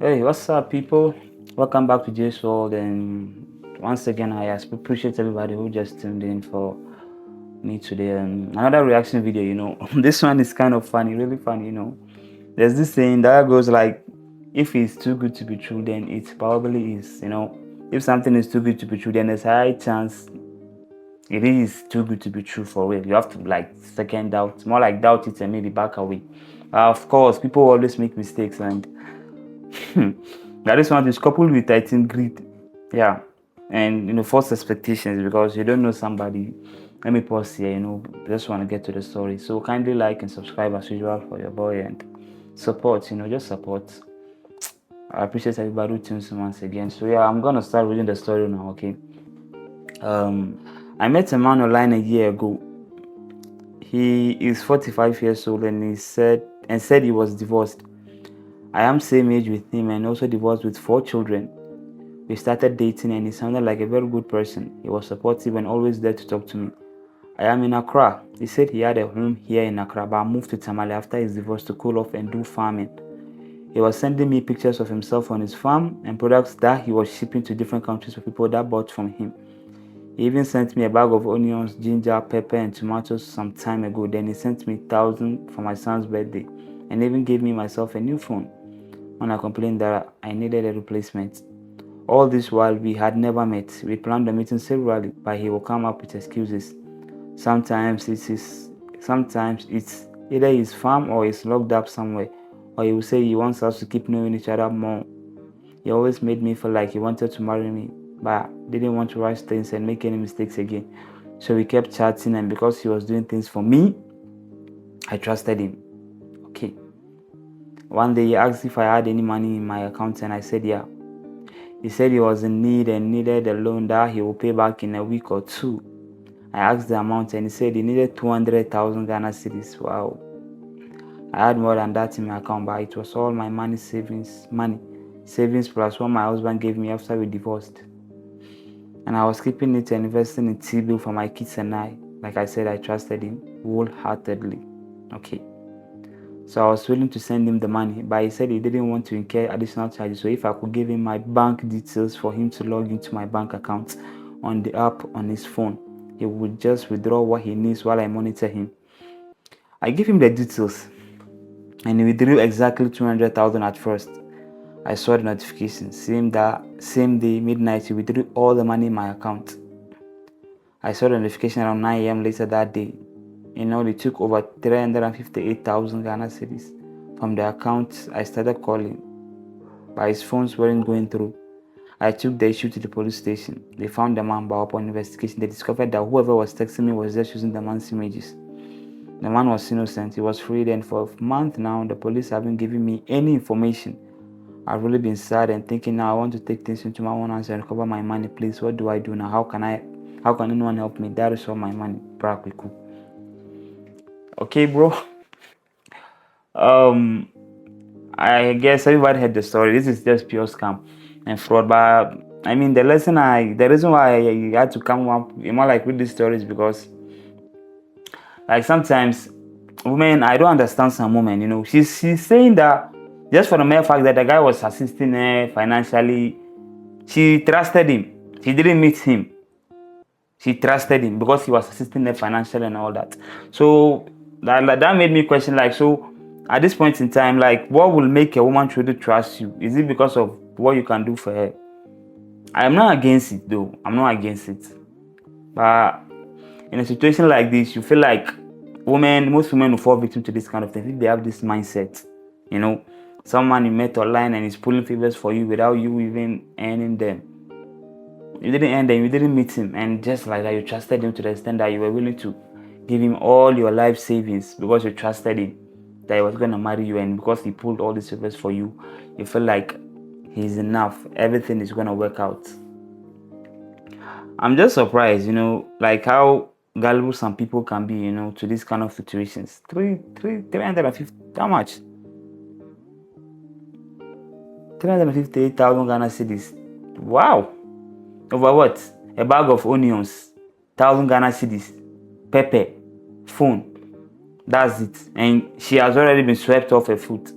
Hey, what's up, people? Welcome back to J's World, and once again, I appreciate everybody who just tuned in for me today. Another reaction video. This one is kind of funny, really funny. There's this saying that goes like, "If it's too good to be true, then it probably is." If something is too good to be true, then there's a high chance it is too good to be true for real. You have to like second doubt, more like doubt it and maybe back away. Of course, people always make mistakes and. Now this one is coupled with I think greed, yeah, and false expectations because you don't know somebody. Let me pause here. Just want to get to the story. So kindly like and subscribe as usual for your boy and support. Just support. I appreciate everybody who tunes in once again. So yeah, I'm gonna start reading the story now. Okay. I met a man online a year ago. He is 45 years old and he said he was divorced. I am same age with him and also divorced with 4 children. We started dating and he sounded like a very good person. He was supportive and always there to talk to me. I am in Accra. He said he had a home here in Accra but moved to Tamale after his divorce to cool off and do farming. He was sending me pictures of himself on his farm and products that he was shipping to different countries for people that bought from him. He even sent me a bag of onions, ginger, pepper and tomatoes some time ago. Then he sent me 1,000 for my son's birthday and even gave me myself a new phone when I complained that I needed a replacement. All this while we had never met. We planned the meeting severally, but he will come up with excuses. Sometimes it's either his farm or he's locked up somewhere, or he will say he wants us to keep knowing each other more. He always made me feel like he wanted to marry me, but didn't want to rush things and make any mistakes again. So we kept chatting, and because he was doing things for me, I trusted him. Okay. One day he asked if I had any money in my account and I said yeah. He said he was in need and needed a loan that he will pay back in a week or 2. I asked the amount and he said he needed 200,000 Ghana cedis. Wow. I had more than that in my account, but it was all my savings plus what my husband gave me after we divorced. And I was keeping it and investing in T-bill for my kids and I. Like I said, I trusted him wholeheartedly. Okay. So I was willing to send him the money, but he said he didn't want to incur additional charges. So if I could give him my bank details for him to log into my bank account on the app on his phone, he would just withdraw what he needs while I monitor him. I gave him the details and he withdrew exactly 200,000 at first. I saw the notification. Same day, midnight, he withdrew all the money in my account. I saw the notification around 9 a.m. later that day. They took over 358,000 Ghana cedis from the account. I started calling, but his phones weren't going through. I took the issue to the police station. They found the man, but upon investigation, they discovered that whoever was texting me was just using the man's images. The man was innocent. He was freed, and for a month now, the police haven't given me any information. I've really been sad and thinking now I want to take things into my own hands and recover my money. Please, what do I do now? How can anyone help me? That is all my money. Practical. Okay, bro. I guess everybody heard the story. This is just pure scam and fraud. But I mean, the reason why I had to come up more like with these stories because, like, sometimes women, I don't understand some women. She's saying that just for the mere fact that the guy was assisting her financially, she trusted him. She didn't meet him. She trusted him because he was assisting her financially and all that. So that made me question, like, so at this point in time, like, what will make a woman truly trust you? Is it because of what you can do for her? I'm not against it though. I'm not against it. But in a situation like this, you feel like most women will fall victim to this kind of thing if they have this mindset. Someone you met online and is pulling favors for you without you even earning them. You didn't earn them, you didn't meet him, and just like that, you trusted him to the extent that you were willing to give him all your life savings because you trusted him that he was going to marry you, and because he pulled all these favors for you, you feel like he's enough, everything is going to work out. I'm just surprised, like how gullible some people can be, to these kind of situations. 350, how much? 358,000 Ghana cedis. Wow. Over what? A bag of onions, 1,000 Ghana cedis, pepper, phone. That's it. And she has already been swept off her foot.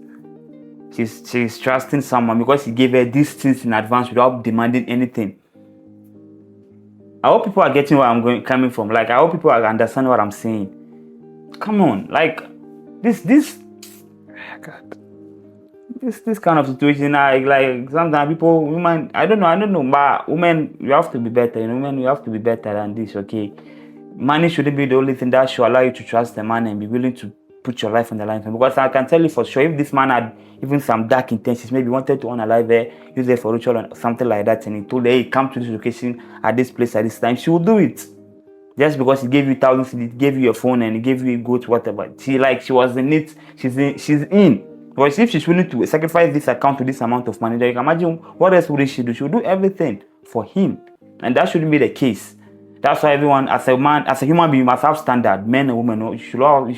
she's trusting someone because he gave her these things in advance without demanding anything. I hope people are getting where I'm coming from. Like, I hope people are understanding what I'm saying. Come on, like this God. This kind of situation, like sometimes people, women, I don't know, but women, you have to be better. Women, you have to be better than this. Okay, money shouldn't be the only thing that should allow you to trust a man and be willing to put your life on the line for him. Because I can tell you for sure, if this man had even some dark intentions, maybe wanted to unalive her, use her for ritual or something like that, and he told her, hey, come to this location at this place at this time, she would do it. Just because he gave you thousands, he gave you a phone and he gave you a goat, whatever. She was in it. She's in. Because if she's willing to sacrifice this account to this amount of money, then you can imagine what else would she do? She would do everything for him. And that shouldn't be the case. That's why everyone, as a man, as a human being, must have standard. Men and women, we should all have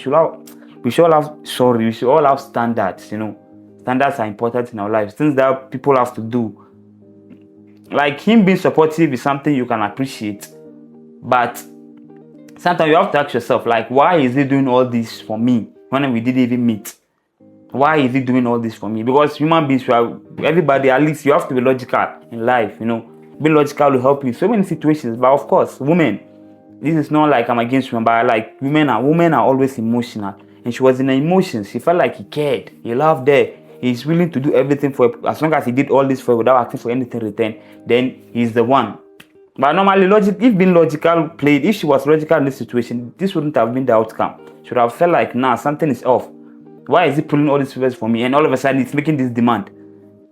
standards, Standards are important in our lives. Things that people have to do. Like him being supportive is something you can appreciate. But sometimes you have to ask yourself, like, why is he doing all this for me when we didn't even meet? Why is he doing all this for me? Because human beings, everybody, at least you have to be logical in life, Being logical will help you in so many situations. But of course, women, this is not like I'm against women, but like women are always emotional. And she was in her emotions. She felt like he cared. He loved her. He's willing to do everything for her. As long as he did all this for her without asking for anything in return, then he's the one. But normally, if being logical played, if she was logical in this situation, this wouldn't have been the outcome. She would have felt like, nah, something is off. Why is he pulling all these favors for me? And all of a sudden, it's making this demand.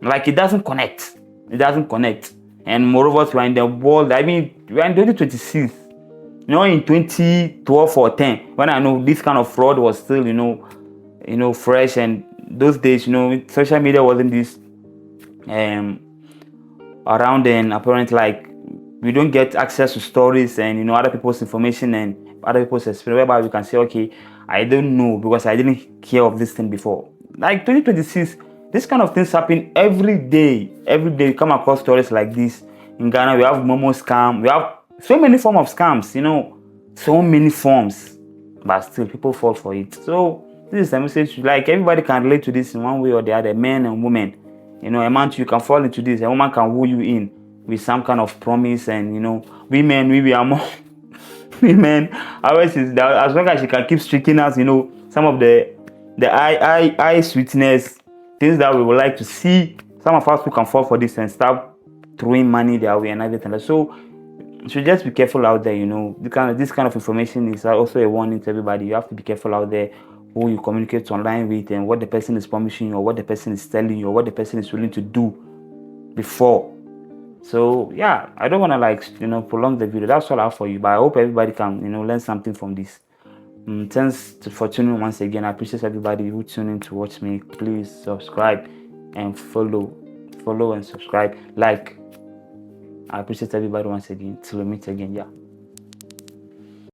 Like, it doesn't connect. It doesn't connect. And moreover, we are in the world, we are in 2026. In 2012 or 10, when I know this kind of fraud was still, fresh. And those days, social media wasn't this around, and apparently, like, we don't get access to stories and other people's information and other people's experience, whereby we can say, okay, I don't know because I didn't hear of this thing before. Like 2026, this kind of things happen every day. Every day you come across stories like this. In Ghana, we have Momo scam. We have so many forms of scams, so many forms, but still people fall for it. So this is a message, like, everybody can relate to this in one way or the other, men and women. A man too, you can fall into this. A woman can woo you in with some kind of promise, and women, we are more women. Ours is that as long as she can keep streaking us, some of the eye sweetness, things that we would like to see. Some of us who can fall for this and start throwing money their way and everything. So you should just be careful out there. This kind of information is also a warning to everybody. You have to be careful out there who you communicate online with, and what the person is promising you, or what the person is telling you, or what the person is willing to do before. So yeah, I don't want to prolong the video. That's all I have for you. But I hope everybody can learn something from this. Thanks for tuning in once again. I appreciate everybody who tuned in to watch me. Please subscribe and follow and subscribe. Like, I appreciate everybody once again. Till we meet again. Yeah.